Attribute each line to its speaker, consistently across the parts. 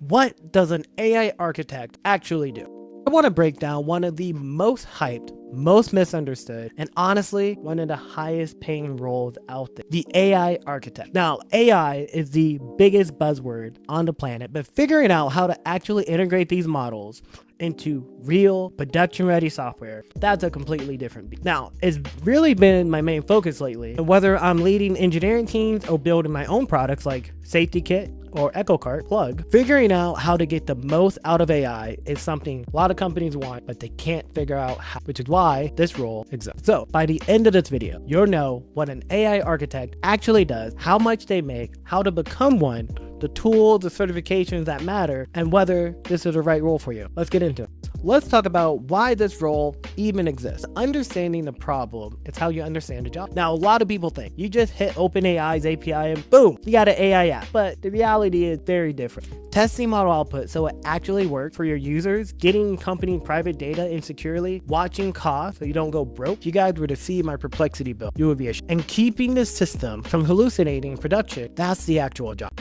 Speaker 1: What does an AI architect actually do? I want to break down one of the most hyped, most misunderstood, and honestly, one of the highest paying roles out there, the AI architect. Now, AI is the biggest buzzword on the planet, but figuring out how to actually integrate these models into real production-ready software, that's a completely different beat. Now, it's really been my main focus lately, whether I'm leading engineering teams or building my own products like Safety Kit or EchoCart Plug. Figuring out how to get the most out of AI is something a lot of companies want, but they can't figure out how, which is why this role exists. So by the end of this video, you'll know what an AI architect actually does, how much they make, how to become one, the tools, the certifications that matter, and whether this is the right role for you. Let's get into it. Let's talk about why this role even exists. Understanding the problem is how you understand the job. Now, a lot of people think you just hit OpenAI's API and boom, you got an AI app. But the reality is very different. Testing model output so it actually works for your users, getting company private data insecurely, watching costs so you don't go broke. If you guys were to see my Perplexity bill, you would be ashamed. And keeping the system from hallucinating in production, that's the actual job.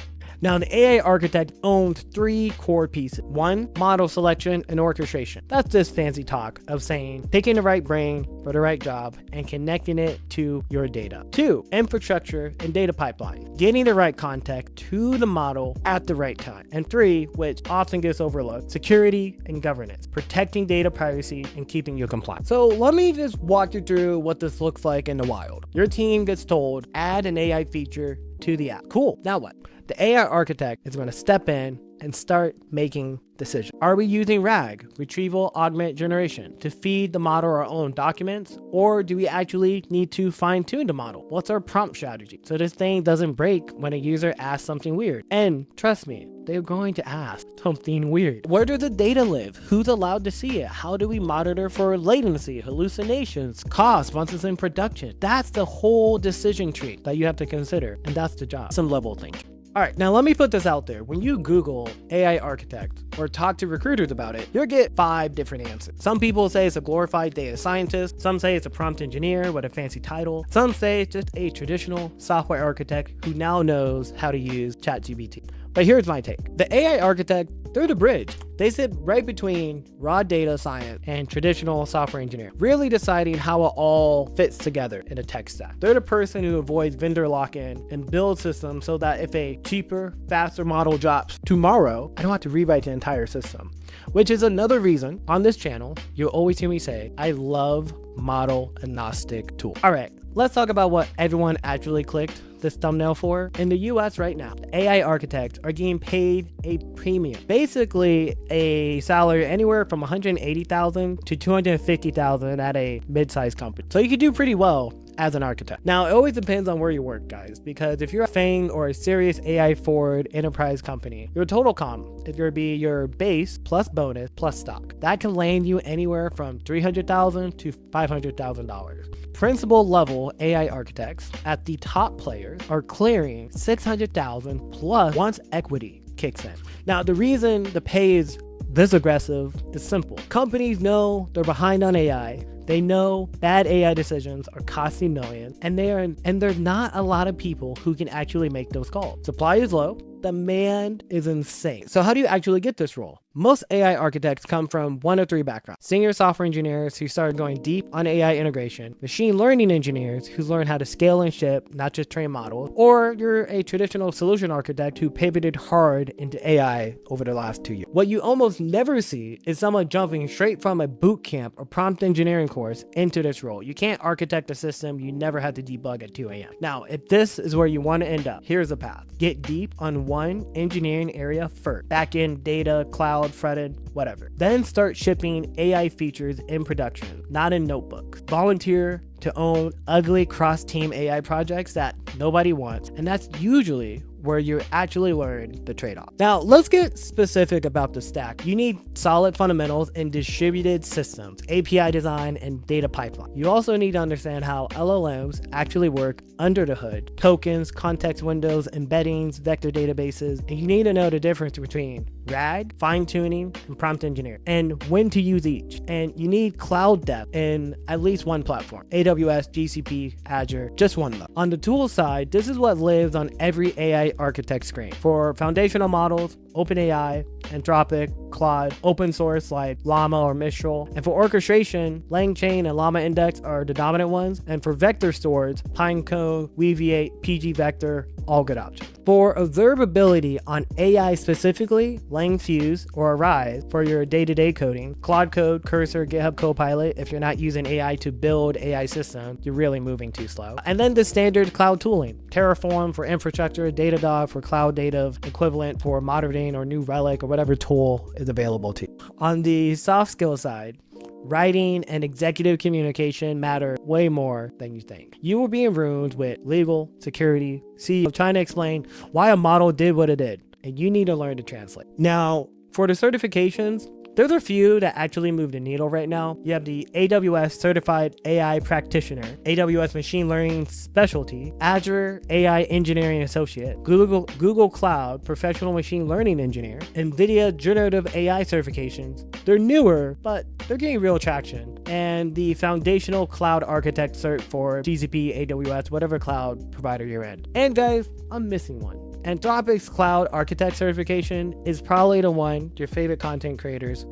Speaker 1: Now, the AI architect owns three core pieces. One, model selection and orchestration. That's just fancy talk of saying picking the right brain for the right job and connecting it to your data. Two, infrastructure and data pipeline, getting the right context to the model at the right time. And three, which often gets overlooked, security and governance, protecting data privacy and keeping you compliant. So let me just walk you through what this looks like in the wild. Your team gets told, add an AI feature to the app. Cool, now what? The AI architect is going to step in and start making decisions. Are we using RAG, retrieval augment generation, to feed the model our own documents? Or do we actually need to fine tune the model? What's our prompt strategy so this thing doesn't break when a user asks something weird? And trust me, they're going to ask something weird. Where does the data live? Who's allowed to see it? How do we monitor for latency, hallucinations, costs once it's in production? That's the whole decision tree that you have to consider, and that's the job. Some level thinking. All right, now let me put this out there. When you Google AI architect or talk to recruiters about it, you'll get 5 different answers. Some people say it's a glorified data scientist. Some say it's a prompt engineer with a fancy title. Some say it's just a traditional software architect who now knows how to use ChatGPT. But here's my take. The AI architect, they're the bridge. They sit right between raw data science and traditional software engineering, really deciding how it all fits together in a tech stack. They're the person who avoids vendor lock-in and builds systems so that if a cheaper, faster model drops tomorrow, I don't have to rewrite the entire system. Which is another reason on this channel, you'll always hear me say, I love model agnostic tools. All right, let's talk about what everyone actually clicked this thumbnail for. In the US right now, AI architects are getting paid a premium. Basically a salary anywhere from $180,000 to $250,000 at a mid-sized company. So you could do pretty well as an architect. Now, it always depends on where you work, guys, because if you're a FANG or a serious AI forward enterprise company, your total comp is going to be your base plus bonus plus stock. That can land you anywhere from $300,000 to $500,000. Principal level AI architects at the top players are clearing $600,000 plus once equity kicks in. Now, the reason the pay is this aggressive is simple. Companies know they're behind on AI. They know bad AI decisions are costing millions, and there's not a lot of people who can actually make those calls. Supply is low, demand is insane. So how do you actually get this role? Most AI architects come from one of 3 backgrounds. Senior software engineers who started going deep on AI integration, machine learning engineers who learn how to scale and ship, not just train models, or you're a traditional solution architect who pivoted hard into AI over the last 2 years. What you almost never see is someone jumping straight from a boot camp or prompt engineering course into this role. You can't architect a system you never had to debug at 2 a.m. Now, if this is where you want to end up, here's the path. Get deep on one engineering area first. Backend, data, cloud, fronted, whatever. Then start shipping AI features in production, not in notebooks. Volunteer to own ugly cross-team AI projects that nobody wants, and that's usually where you actually learn the trade-off. Now, let's get specific about the stack. You need solid fundamentals in distributed systems, API design, and data pipeline. You also need to understand how LLMs actually work under the hood, tokens, context windows, embeddings, vector databases, and you need to know the difference between RAG, fine-tuning, and prompt engineering, and when to use each. And you need cloud depth in at least one platform, AWS, GCP, Azure, just one though. On the tool side, this is what lives on every AI AI architect screen. For foundational models, OpenAI, Anthropic, Claude, open source like Llama or Mistral. And for orchestration, LangChain and Llama Index are the dominant ones. And for vector stores, Pinecone, Weaviate, pgvector, all good options. For observability on AI specifically, LangFuse or Arise for your day-to-day coding, Claude Code, Cursor, GitHub Copilot. If you're not using AI to build AI systems, you're really moving too slow. And then the standard cloud tooling, Terraform for infrastructure, Datadog for cloud native, equivalent for monitoring or New Relic or whatever tool is available to you. On the soft skill side, writing and executive communication matter way more than you think. You will be in rooms with legal, security, CEO trying to explain why a model did what it did, and you need to learn to translate. Now, for the certifications, there's a few that actually move the needle right now. You have the AWS Certified AI Practitioner, AWS Machine Learning Specialty, Azure AI Engineering Associate, Google Cloud Professional Machine Learning Engineer, NVIDIA Generative AI certifications. They're newer, but they're getting real traction. And the Foundational Cloud Architect Cert for GCP, AWS, whatever cloud provider you're in. And guys, I'm missing one. Anthropic's Cloud Architect certification is probably the one your favorite content creators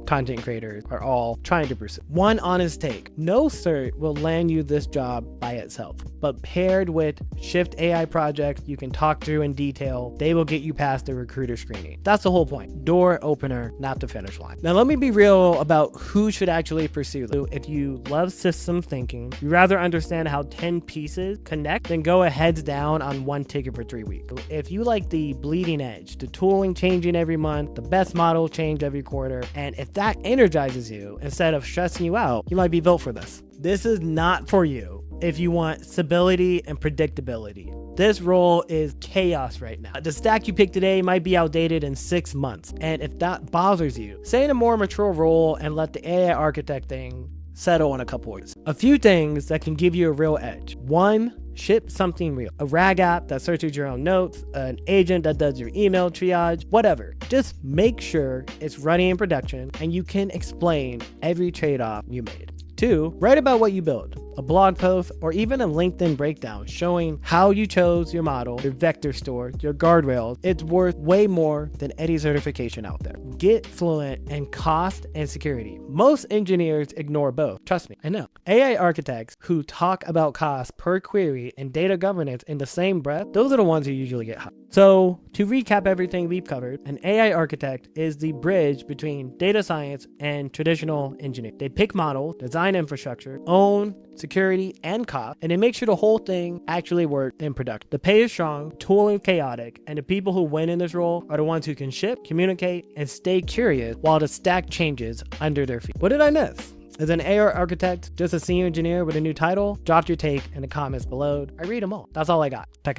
Speaker 1: are all trying to pursue. One honest take, no cert will land you this job by itself, but paired with Shift AI projects you can talk through in detail, they will get you past the recruiter screening. That's the whole point. Door opener, not the finish line. Now let me be real about who should actually pursue this. If you love system thinking, you rather understand how 10 pieces connect, then go a heads down on one ticket for 3 weeks. If you like the bleeding edge, the tooling changing every month, the best model change every quarter, and if that energizes you instead of stressing you out, you might be built for this. This is not for you if you want stability and predictability. This role is chaos right now. The stack you pick today might be outdated in 6 months, and if that bothers you, stay in a more mature role and let the AI architect thing settle in a couple weeks. A few things that can give you a real edge. 1, ship something real. A RAG app that searches your own notes, an agent that does your email triage, whatever. Just make sure it's running in production and you can explain every trade-off you made. 2, write about what you built. A blog post or even a LinkedIn breakdown showing how you chose your model, your vector store, your guardrails. It's worth way more than any certification out there. Get fluent in cost and security. Most engineers ignore both. Trust me, I know. AI architects who talk about cost per query and data governance in the same breath, those are the ones who usually get hired. So to recap everything we've covered, an AI architect is the bridge between data science and traditional engineering. They pick models, design infrastructure, own security and cost, and they make sure the whole thing actually works in production. The pay is strong, tooling chaotic, and the people who win in this role are the ones who can ship, communicate, and stay curious while the stack changes under their feet. What did I miss? Is an AI architect just a senior engineer with a new title? Drop your take in the comments below. I read them all. That's all I got. Check out.